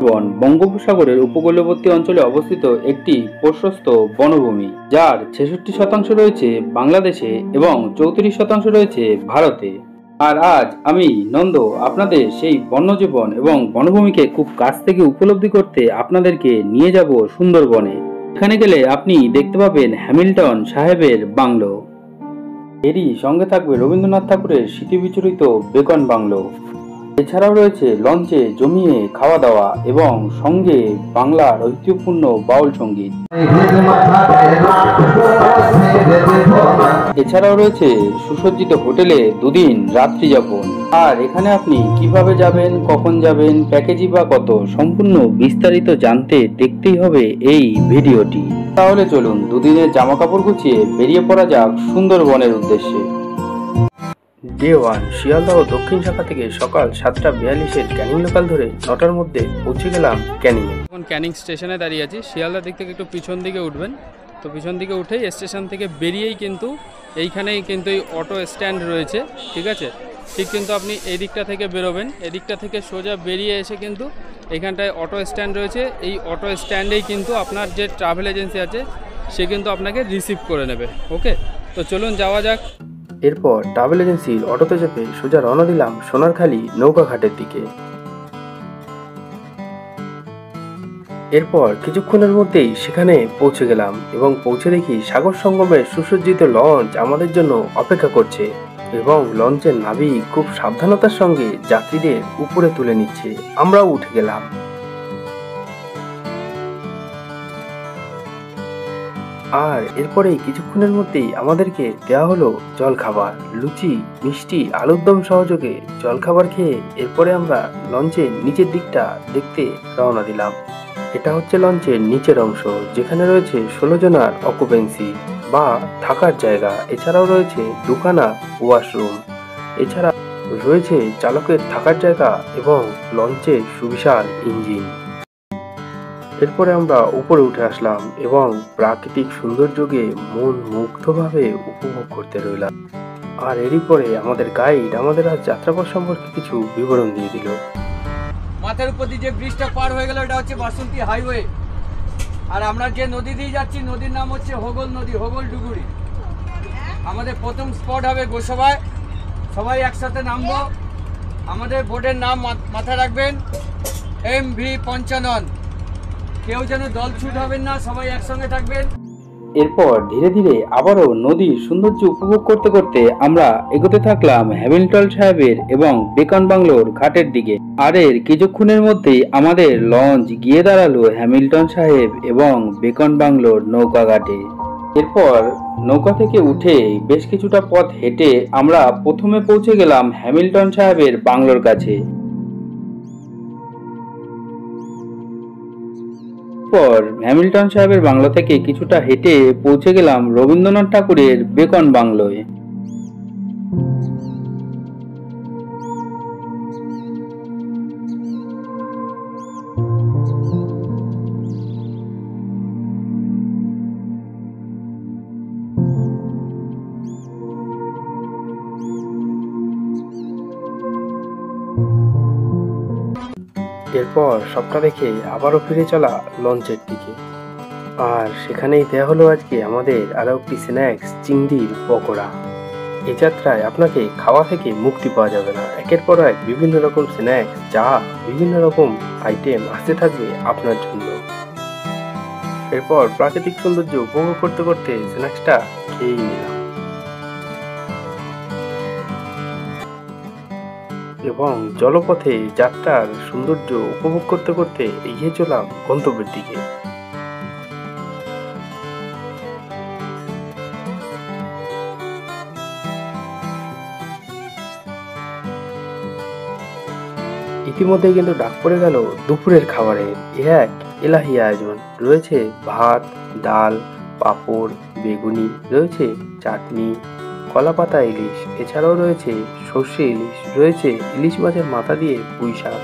বন বঙ্গোপসাগরের উপকূলবর্তী অঞ্চলে অবস্থিত একটি প্রশস্ত বনভূমি, যার 66% রয়েছে বাংলাদেশে এবং 34% রয়েছে ভারতে। আর আজ আমি নন্দ আপনাদের সেই বন্যজীবন এবং বনভূমিকে খুব কাছ থেকে উপলব্ধি করতে আপনাদেরকে নিয়ে যাব সুন্দরবনে। এখানে গেলে আপনি দেখতে পাবেন হ্যামিল্টন সাহেবের বাংলো। এরই সঙ্গে থাকবে রবীন্দ্রনাথ ঠাকুরের স্মৃতিবিচরিত বেকন বাংলো। এছাড়াও রয়েছে লঞ্চে জমিয়ে খাওয়া দাওয়া এবং সঙ্গে বাংলার ঐতিহ্যপূর্ণ বাউল সঙ্গীত। এছাড়াও রয়েছে সুসজ্জিত হোটেলে দুদিন রাত্রি যাপন। আর এখানে আপনি কিভাবে যাবেন, কখন যাবেন, প্যাকেজই বা কত, সম্পূর্ণ বিস্তারিত জানতে দেখতেই হবে এই ভিডিওটি। তাহলে চলুন দুদিনের জামা কাপড় গুছিয়ে বেরিয়ে পড়া যাক সুন্দরবনের উদ্দেশ্যে। ডে 1 শিয়ালদহ দক্ষিণ শাখা থেকে সকাল 7:42 ক্যানিং লোকাল ধরে 9টার মধ্যে পৌঁছে গেলাম ক্যানিংয়ে। এখন ক্যানিং স্টেশনে দাঁড়িয়ে আছি। শিয়ালদহ দিক থেকে একটু পিছন দিকে উঠবেন, তো পিছন দিকে উঠেই স্টেশন থেকে বেরিয়েই কিন্তু এইখানেই কিন্তু এই অটো স্ট্যান্ড রয়েছে, ঠিক আছে। ঠিক কিন্তু আপনি এই দিকটা থেকে বেরোবেন, এদিকটা থেকে সোজা বেরিয়ে এসে কিন্তু এইখানটায় অটো স্ট্যান্ড রয়েছে। এই অটো স্ট্যান্ডেই কিন্তু আপনার যে ট্রাভেল এজেন্সি আছে সে কিন্তু আপনাকে রিসিভ করে নেবে। ওকে, তো চলুন যাওয়া যাক। এরপর ট্রাভেল এজেন্সির অটোতে চেপে সোজা রওনা দিলাম সোনারখালী নৌকাঘাটের দিকে। এরপর কিছুক্ষণের মধ্যেই সেখানে পৌঁছে গেলাম এবং পৌঁছে দেখি সাগর সঙ্গমের সুসজ্জিত লঞ্চ আমাদের জন্য অপেক্ষা করছে এবং লঞ্চের নাবিক খুব সাবধানতার সঙ্গে যাত্রীদের উপরে তুলে নিচ্ছে। আমরাও উঠে গেলাম। আর এরপরেই কিছুক্ষণের মধ্যেই আমাদেরকে দেওয়া হলো জলখাবার, লুচি, মিষ্টি, আলুর দম সহযোগে জলখাবার খেয়ে এরপরে আমরা লঞ্চের নিচের দিকটা দেখতে রওনা দিলাম। এটা হচ্ছে লঞ্চের নিচের অংশ, যেখানে রয়েছে 16 জনার অকুপেন্সি বা থাকার জায়গা। এছাড়াও রয়েছে দুখানা ওয়াশরুম। এছাড়া রয়েছে চালকের থাকার জায়গা এবং লঞ্চের সুবিশাল ইঞ্জিন। এরপরে আমরা উপরে উঠে আসলাম এবং প্রাকৃতিক সৌন্দর্যকে মন মুগ্ধভাবে উপভোগ করতে রইলাম। আর এরই পরে আমাদের গাইড আমাদের আজ যাত্রাপথ সম্পর্কে কিছু বিবরণ দিয়ে দিল। মাথার উপর দিয়ে যে ব্রিজটা পার হয়ে গেল এটা হচ্ছে বাসন্তী হাইওয়ে। আর আমরা যে নদী দিয়ে যাচ্ছি নদীর নাম হচ্ছে হোগল নদী, হোগল ডুগুরি। আমাদের প্রথম স্পট হবে গোসাবায়, সবাই একসাথে নামবো। আমাদের বোটের নাম মাথায় রাখবেন, MV পঞ্চানন। কেউ যেন দল ছুট হবেন না, সবাই একসঙ্গে থাকবেন। এরপর ধীরে ধীরে আবারও নদীর সৌন্দর্য উপভোগ করতে করতে আমরা এগোতে থাকলাম হ্যামিল্টন সাহেবের এবং বেকন বাংলোর ঘাটের দিকে। আর এর কিছুক্ষণের মধ্যেই আমাদের লঞ্চ গিয়ে দাঁড়ালো হ্যামিল্টন সাহেব এবং বেকন বাংলোর নৌকা ঘাটে। এরপর নৌকা থেকে উঠে বেশ কিছুটা পথ হেঁটে আমরা প্রথমে পৌঁছে গেলাম হ্যামিল্টন সাহেবের বাংলোর কাছে। পর হ্যামিল্টন সাহেবের বাংলো থেকে কিছুটা হেঁটে পৌঁছে গেলাম রবীন্দ্রনাথ ঠাকুরের বেকন বাংলোয়। এরপর সবটা দেখে আবারও ফিরে চলা লঞ্চের দিকে। আর সেখানেই দেয়া হলো আজকে আমাদের আরও একটি স্ন্যাক্স, চিংড়ির পকোড়া। এই যাত্রায় আপনাকে খাওয়া থেকে মুক্তি পাওয়া যাবে না। একের পর এক বিভিন্ন রকম স্ন্যাক্স, চা, বিভিন্ন রকম আইটেম আসতে থাকবে আপনার জন্য। এরপর প্রাকৃতিক সৌন্দর্য উপভোগ করতে করতে স্ন্যাক্সটা খেয়েই নিলাম এবং জলপথে যাত্রার সৌন্দর্য উপভোগ করতে করতে এগিয়ে চলাম গন্তব্যের দিকে। ইতিমধ্যে কিন্তু ডাক পড়ে গেল দুপুরের খাবারের। এক এলাহি আয়োজন, রয়েছে ভাত, ডাল, পাঁপড়, বেগুনি, রয়েছে চাটনি, কলাপাতা ইলিশ, এছাড়াও রয়েছে সর্ষে ইলিশ, রয়েছে ইলিশ মাছের মাথা দিয়ে পুঁই শাক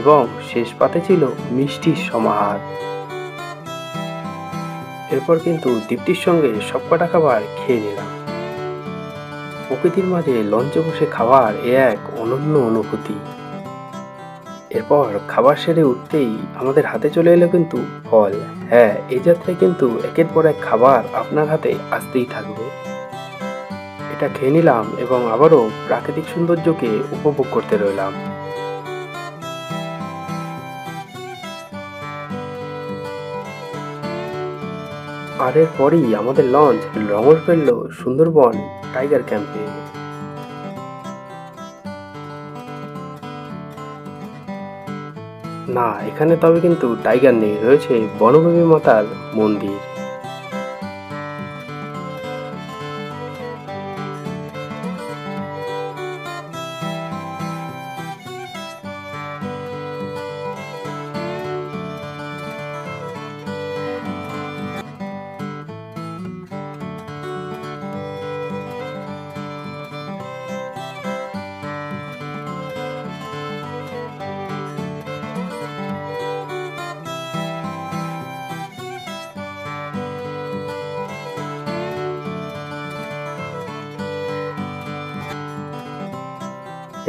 এবং শেষ পাতে ছিল মিষ্টির সমাহার। এরপর কিন্তু তৃপ্তির সঙ্গে সবকটা খাবার খেয়ে নিলাম। প্রকৃতির মাঝে লঞ্চে বসে খাওয়ার এ এক অনন্য অনুভূতি। এরপর খাবার সেরে উঠতেই আমাদের হাতে চলে এলো কিন্তু ফল। হ্যাঁ, এই যাত্রায় কিন্তু একের পর এক খাবার আপনার হাতে আসতেই থাকবে। এটা খেয়ে নিলাম এবং আবারও প্রাকৃতিক সৌন্দর্যকে উপভোগ করতে রইলাম। আর এরপরই আমাদের লঞ্চ লঙ্গর ফেলল সুন্দরবন টাইগার ক্যাম্পে। না, এখানে তবে কিন্তু টাইগার নেই, রয়েছে বনভূমি মাতার মন্দির।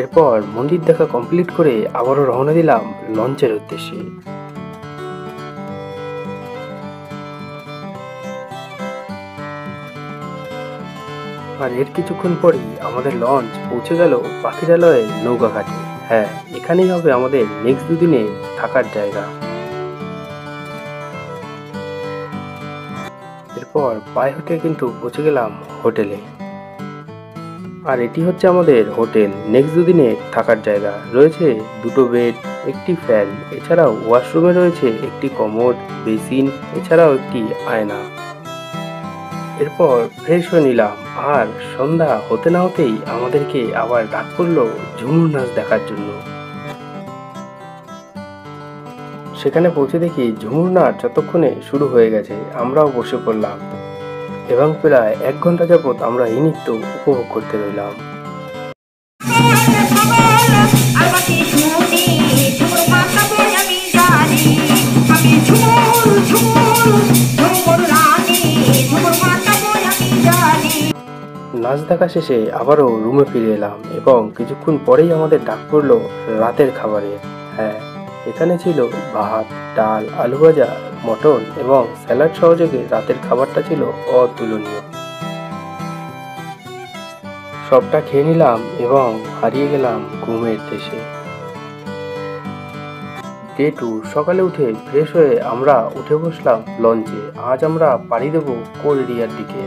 এরপর মন্দির দেখা কমপ্লিট করে আবারও রওনা দিলাম লঞ্চের উদ্দেশ্যে। আর এর কিছুক্ষণ পরেই আমাদের লঞ্চ পৌঁছে গেল পাখিরালয়ের নৌকাঘাটে। হ্যাঁ, এখানেই হবে আমাদের নেক্সট দুদিনে থাকার জায়গা। এরপর পায়ে হেঁটে কিন্তু পৌঁছে গেলাম হোটেলে। আর এটি হচ্ছে আমাদের হোটেল। নেক্সট দুদিনে থাকার জায়গা, রয়েছে দুটো বেড, একটি ফ্যান, এছাড়াও ওয়াশরুমে রয়েছে একটি কমোড, বেসিন, এছাড়াও একটি আয়না। এরপর ফ্রেশ হয়ে নিলাম আর সন্ধ্যা হতে না হতেই আমাদেরকে আবার ডাক পড়লো ঝুমুর নাচ দেখার জন্য। সেখানে পৌঁছে দেখি ঝুমুর নাচ যতক্ষণে শুরু হয়ে গেছে, আমরাও বসে পড়লাম এবং প্রায় 1 ঘন্টা যাবৎ আমরা এই নৃত্য উপভোগ করতে রইলাম। নাচ দেখা শেষে আবারও রুমে ফিরে এলাম এবং কিছুক্ষণ পরেই আমাদের ডাক পড়লো রাতের খাবারের। হ্যাঁ, এখানে ছিল ভাত, ডাল, আলু ভাজা, মটন এবং স্যালাড সহযোগে রাতের খাবারটা ছিল অতুলনীয়। সবটা খেয়ে নিলাম এবং হারিয়ে গেলাম ঘুমের দেশে। ডে 2 সকালে উঠে ফ্রেশ হয়ে আমরা উঠে বসলাম লঞ্চে। আজ আমরা পাড়ি দেব কোল এরিয়ার দিকে।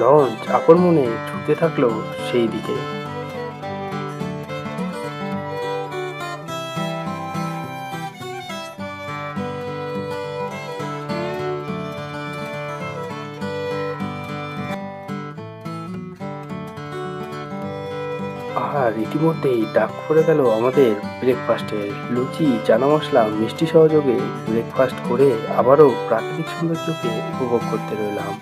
লঞ্চ আপন মনে ছুটতে থাকলো সেই দিকে। আর ইতিমধ্যেই ডাক পড়ে গেল আমাদের ব্রেকফাস্টের। লুচি, চানা মশলা, মিষ্টি সহযোগে ব্রেকফাস্ট করে আবারও প্রাকৃতিক সৌন্দর্যকে উপভোগ করতে রইলাম।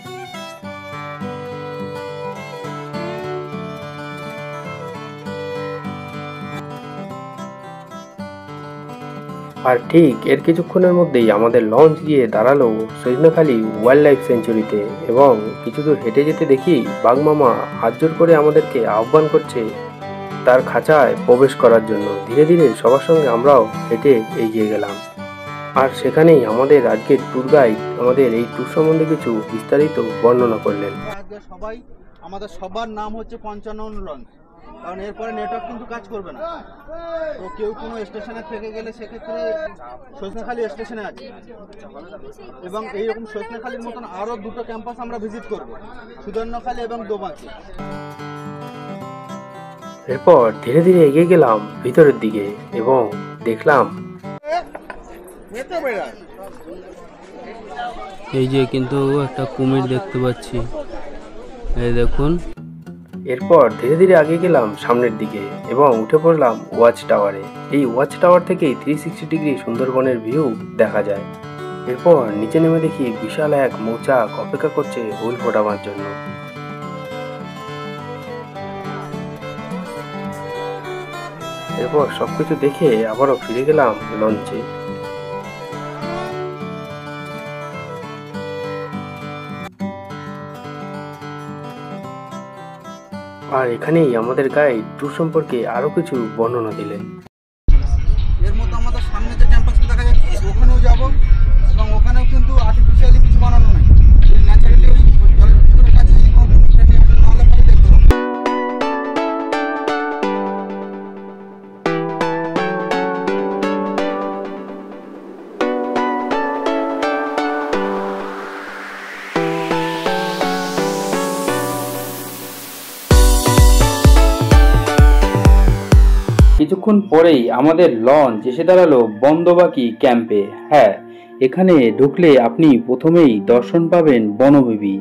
আর ঠিক এর কিছুক্ষণের মধ্যেই আমাদের লঞ্চ গিয়ে দাঁড়ালো সজনেখালি ওয়াইল্ড লাইফ সেঞ্চুরিতে এবং কিছু দূর হেঁটে যেতে দেখি বাঘমামা হাত জোর করে আমাদেরকে আহ্বান করছে তার খাঁচায় প্রবেশ করার জন্য। ধীরে ধীরে সবার সঙ্গে আমরাও হেঁটে এগিয়ে গেলাম। আর সেখানেই আমাদের আজকের ট্যুর গাইড আমাদের এই ট্যুর সম্বন্ধে কিছু বিস্তারিত বর্ণনা করলেন। আজকে সবাই আমাদের সবার নাম হচ্ছে 55 লঞ্চ, কারণ এরপরে নেটওয়ার্ক কিন্তু কাজ করবে না। তো কেউ কোনো স্টেশনে থেকে গেলে সেক্ষেত্রে সজনেখালি স্টেশনে আছে এবং এইরকম সজনেখালির মতন আরও 2টো ক্যাম্পাস আমরা ভিজিট করব, সুদর্ণখালি এবং দোবাঁকি। এরপর ধীরে ধীরে এগিয়ে গেলাম ভিতরের দিকে এবং দেখলাম এই যে কিন্তু একটা কুমির দেখতে পাচ্ছি, এই দেখুন। এরপর ধীরে ধীরে এগিয়ে গেলাম সামনের দিকে এবং উঠে পড়লাম ওয়াচ টাওয়ারে। এই ওয়াচ টাওয়ার থেকেই 360 ডিগ্রি সুন্দরবনের ভিউ দেখা যায়। এরপর নিচে নেমে দেখি বিশাল এক মৌচাক অপেক্ষা করছে হুল ফোটাবার জন্য। এরপর সবকিছু দেখে আবারও ফিরে গেলাম লঞ্চে। আর এখানেই আমাদের গাইড ট্যুর সম্পর্কে আরও কিছু বর্ণনা দিলেন। এর মতো আমাদের সামনে যে ক্যাম্পাসটা দেখা যাচ্ছে ওখানেও যাব, এবং ওখানেও কিন্তু আর্টিফিশিয়ালি কিছু বানানো নাই, ন্যাচারালি ওই জলের ভিতরে কাছে নাহলে পরে দেখতে হবে। কিছুক্ষণ পরেই আমাদের লঞ্চ এসে দাঁড়ালো বন্দবাকি ক্যাম্পে। হ্যাঁ, এখানে ঢুকলে আপনি প্রথমেই দর্শন পাবেন বনবিবি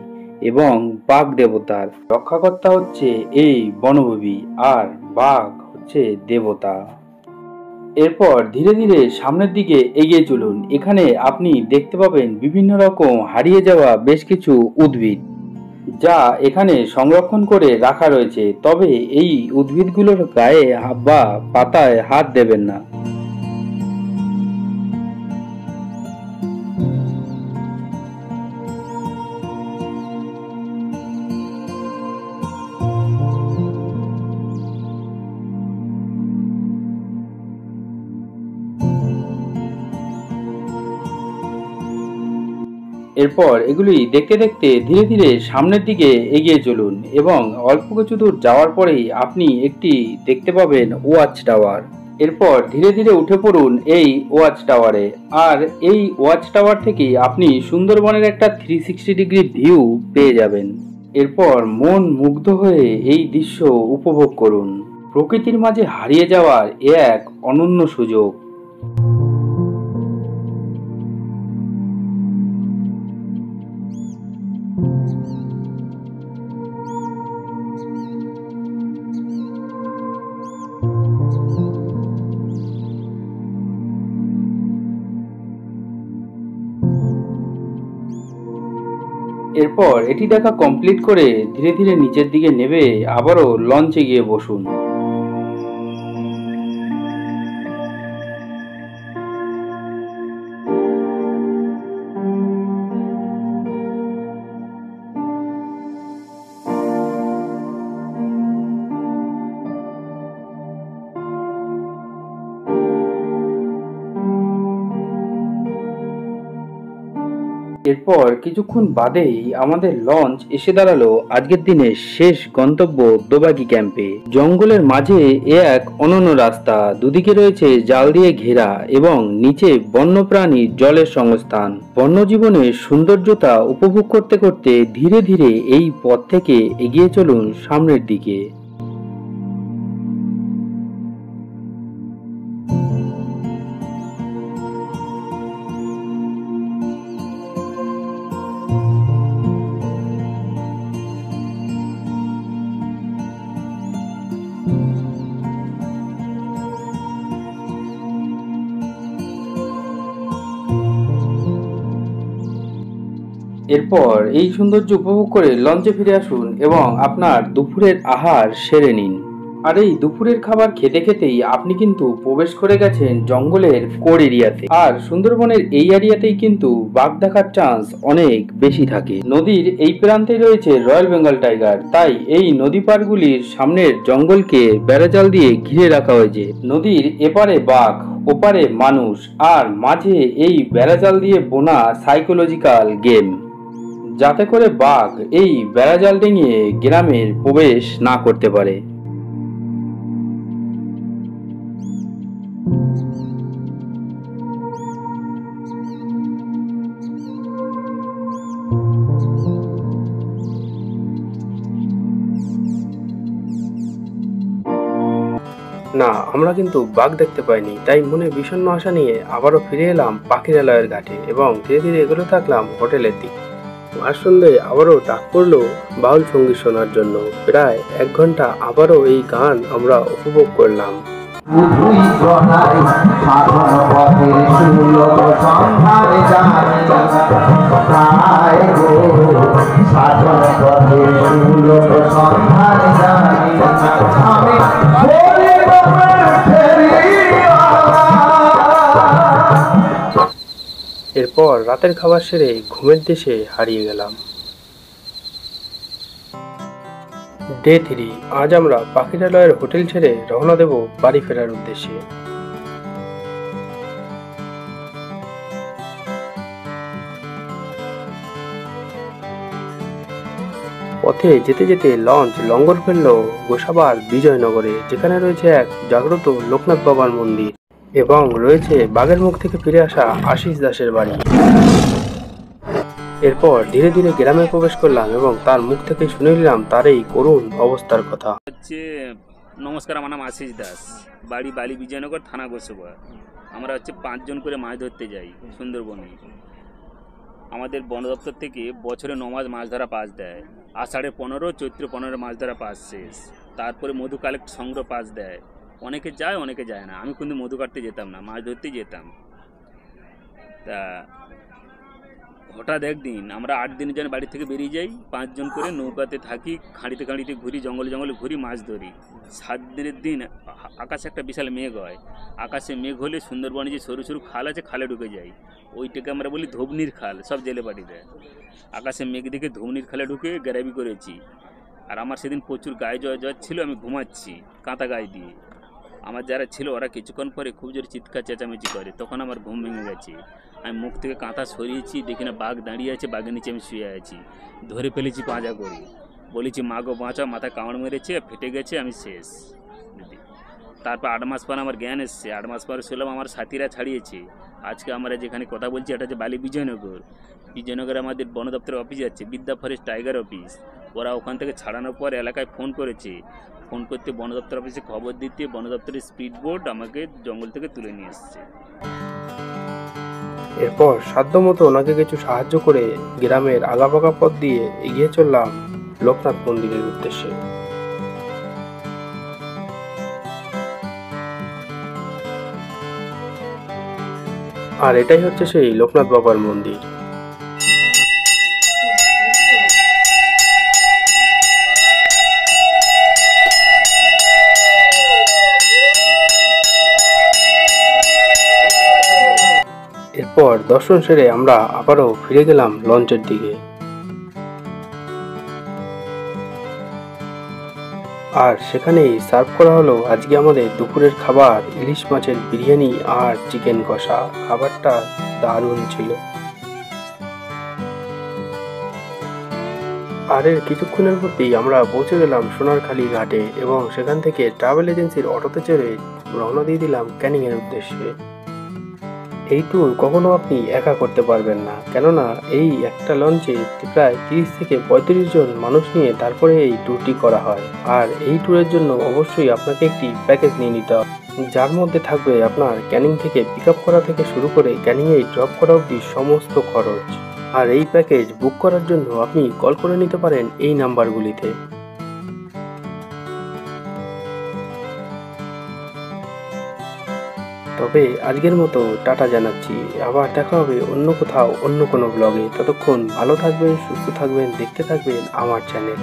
এবং বাঘ দেবতার। রক্ষাকর্তা হচ্ছে এই বনবিবি আর বাঘ হচ্ছে দেবতা। এরপর ধীরে ধীরে সামনের দিকে এগিয়ে চলুন। এখানে আপনি দেখতে পাবেন বিভিন্ন রকম হারিয়ে যাওয়া বেশ কিছু উদ্ভিদ, যা এখানে সংরক্ষণ করে রাখা রয়েছে। তবে এই উদ্ভিদগুলোর গায়ে বা পাতায় হাত দেবেন না। এরপর এগুলি দেখতে দেখতে ধীরে ধীরে সামনের দিকে এগিয়ে চলুন এবং অল্প কিছু দূর যাওয়ার পরেই আপনি একটি দেখতে পাবেন ওয়াচ টাওয়ার। এরপর ধীরে ধীরে উঠে পড়ুন এই ওয়াচ টাওয়ারে। আর এই ওয়াচ টাওয়ার থেকেই আপনি সুন্দরবনের একটা 360 ডিগ্রি ভিউ পেয়ে যাবেন। এরপর মন মুগ্ধ হয়ে এই দৃশ্য উপভোগ করুন। প্রকৃতির মাঝে হারিয়ে যাওয়ার এ এক অনন্য সুযোগ। এরপর এটি দেখা কমপ্লিট করে ধীরে ধীরে নিচের দিকে নেমে আবারও লঞ্চে গিয়ে বসুন। এরপর কিছুক্ষণ বাদেই আমাদের লঞ্চ এসে দাঁড়ালো আজকের দিনের শেষ গন্তব্য দোবাকি ক্যাম্পে। জঙ্গলের মাঝে এ এক অনন্য রাস্তা, দুদিকে রয়েছে জাল দিয়ে ঘেরা এবং নিচে বন্যপ্রাণীর জলের সংস্থান। বন্যজীবনের সৌন্দর্যতা উপভোগ করতে করতে ধীরে ধীরে এই পথ থেকে এগিয়ে চলুন সামনের দিকে। এরপর এই সৌন্দর্য উপভোগ করে লঞ্চে ফিরে আসুন এবং আপনার দুপুরের আহার সেরে নিন। আর এই দুপুরের খাবার খেতে খেতেই আপনি কিন্তু প্রবেশ করে গেছেন জঙ্গলের কোর এরিয়াতে। আর সুন্দরবনের এই এরিয়াতেই কিন্তু বাঘ দেখার চান্স অনেক বেশি থাকে। নদীর এই প্রান্তে রয়েছে রয়্যাল বেঙ্গল টাইগার, তাই এই নদী পারগুলির সামনের জঙ্গলকে বেড়াজাল দিয়ে ঘিরে রাখা হয়েছে। নদীর এপারে বাঘ, ওপারে মানুষ, আর মাঝে এই বেড়াজাল দিয়ে বোনা সাইকোলজিক্যাল গেম, যাতে করে বাঘ এই বেড়াজাল ডিঙিয়ে গ্রামের প্রবেশ না করতে পারে। না, আমরা কিন্তু বাঘ দেখতে পাইনি, তাই মনে বিষণ্ণ আশা নিয়ে আবারও ফিরে এলাম পাখিরালয়ের ঘাটে এবং ধীরে ধীরে এগোতে থাকলাম হোটেলের দিকে। আর সন্ধ্যে আবারও ডাক পড়লো বাউল সঙ্গীত শোনার জন্য। প্রায় 1 ঘন্টা আবারও এই গান আমরা উপভোগ করলাম। এরপর রাতের খাবার সেরে ঘুমের দেশে হারিয়ে গেলাম। ডে 3। আজ আমরা পাখিরালয়ের হোটেল ছেড়ে রওনা দেব বাড়ি ফেরার উদ্দেশ্যে। পথে যেতে যেতে লঞ্চ লঙ্গর ফেলল গোসাবার বিজয়নগরে, যেখানে রয়েছে এক জাগ্রত লোকনাথ বাবার মন্দির এবং রয়েছে বাঘের মুখ থেকে ফিরে আসা আশিস দাসের বাড়ি। এরপর ধীরে ধীরে গ্রামে প্রবেশ করলাম এবং তার মুখ থেকে শুনে নিলাম তার এই করুণ অবস্থার কথা। নমস্কার, আমার নাম আশিস দাস, বাড়ি বালি বিজয়নগর, থানা গোসবা। আমরা 5 জন করে মাছ ধরতে যাই সুন্দরবনে। আমাদের বন দপ্তর থেকে বছরে 9 মাস মাছ ধরা পাস দেয়। আষাঢ়ে 15, চৈত্র 15 মাছ ধরা পাস শেষ। তারপরে মধু কালেক্ট সংগ্রহ পাস দেয়। অনেকে যায়, অনেকে যায় না। আমি কিন্তু মধু কাটতে যেতাম না, মাছ ধরতে যেতাম। তা হঠাৎ একদিন আমরা 8 দিনের জন্য বাড়ি থেকে বেরিয়ে যাই, 5 জন করে নৌকাতে থাকি, খাঁড়িতে খাঁড়িতে ঘুরি, জঙ্গলে জঙ্গলে ঘুরি, মাছ ধরি। 7 দিনের দিন আকাশে একটা বিশাল মেঘ হয়। আকাশে মেঘ হলে সুন্দরবনে যে সরু সরু খাল আছে, খালে ঢুকে যাই। ওইটাকে আমরা বলি ধবনির খাল, সব জেলে বাড়ি দেয়। আকাশে মেঘ দেখে ধবনির খালে ঢুকে গ্যারাবি করেছি। আর আমার সেদিন প্রচুর গায়ে জ্বর ছিল, আমি ঘুমাচ্ছি কাঁথা গায়ে দিয়ে। আমার যারা ছিল ওরা কিছুক্ষণ পরে খুব জোরে চিৎকার চেঁচামেচি করে, তখন আমার ঘুম ভেঙে গেছে। আমি মুখ থেকে কাঁথা সরিয়েছি, দেখি না বাঘ দাঁড়িয়ে আছে, বাঘের নিচে আমি শুয়ে আছি। ধরে ফেলেছি পাঁজা করে, বলেছি মা গো বাঁচাও, মাথায় কামড় মেরেছে, ফেটে গেছে, আমি শেষ। তারপর 8 মাস পর আমার জ্ঞান এসছে। 8 মাস পরে শুনলাম আমার সাথীরা ছাড়িয়েছে। আজকে আমরা যেখানে কথা বলছি এটা হচ্ছে বালি বিজয়নগর। বিজয়নগরে আমাদের বন দপ্তরের অফিস আছে, বিদ্যা ফরেস্ট টাইগার অফিস। ওরা ওখান থেকে ছাড়ানোর পর এলাকায় ফোন করেছে। ফোন করতে বন দপ্তর অফিসে খবর দিতে বন দপ্তরের স্পিড বোট আমাকে জঙ্গল থেকে তুলে নিয়ে এসছে। এরপর সাধ্যমতো ওনাকে কিছু সাহায্য করে গ্রামের আগাপাকা পথ দিয়ে এগিয়ে চললাম লোকনাথ মন্দিরের উদ্দেশ্যে। আর এটাই হচ্ছে সেই লোকনাথ বাবার মন্দির। এরপর দর্শন সেরে আমরা আবারও ফিরে গেলাম লঞ্চের দিকে। আর সেখানেই সার্ভ করা হলো আজকে আমাদের দুপুরের খাবার, ইলিশ মাছের বিরিয়ানি আর চিকেন কষা। খাবারটা দারুণ ছিল। আর এর কিছুক্ষণের মধ্যেই আমরা পৌঁছে গেলাম সোনারখালী ঘাটে এবং সেখান থেকে ট্রাভেল এজেন্সির অটোতে চড়ে রওনা দিয়ে দিলাম ক্যানিংয়ের উদ্দেশ্যে। এই ট্যুর কখনো আপনি একা করতে পারবেন না, কেননা এই একটা লঞ্চে প্রায় 30 থেকে 35 জন মানুষ নিয়ে তারপরে এই ট্যুরটি করা হয়। আর এই ট্যুরের জন্য অবশ্যই আপনাকে একটি প্যাকেজ নিয়ে নিতে হবে, যার মধ্যে থাকবে আপনার ক্যানিং থেকে পিক আপ করা থেকে শুরু করে ক্যানিংয়ে ড্রপ করা অবধি সমস্ত খরচ। আর এই প্যাকেজ বুক করার জন্য আপনি কল করে নিতে পারেন এই নাম্বারগুলিতে। তবে আজকের মতো টাটা জানাচ্ছি, আবার দেখা হবে অন্য কোথাও অন্য কোনো ব্লগে। ততক্ষণ ভালো থাকবেন, সুস্থ থাকবেন, দেখতে থাকবেন আমার চ্যানেল।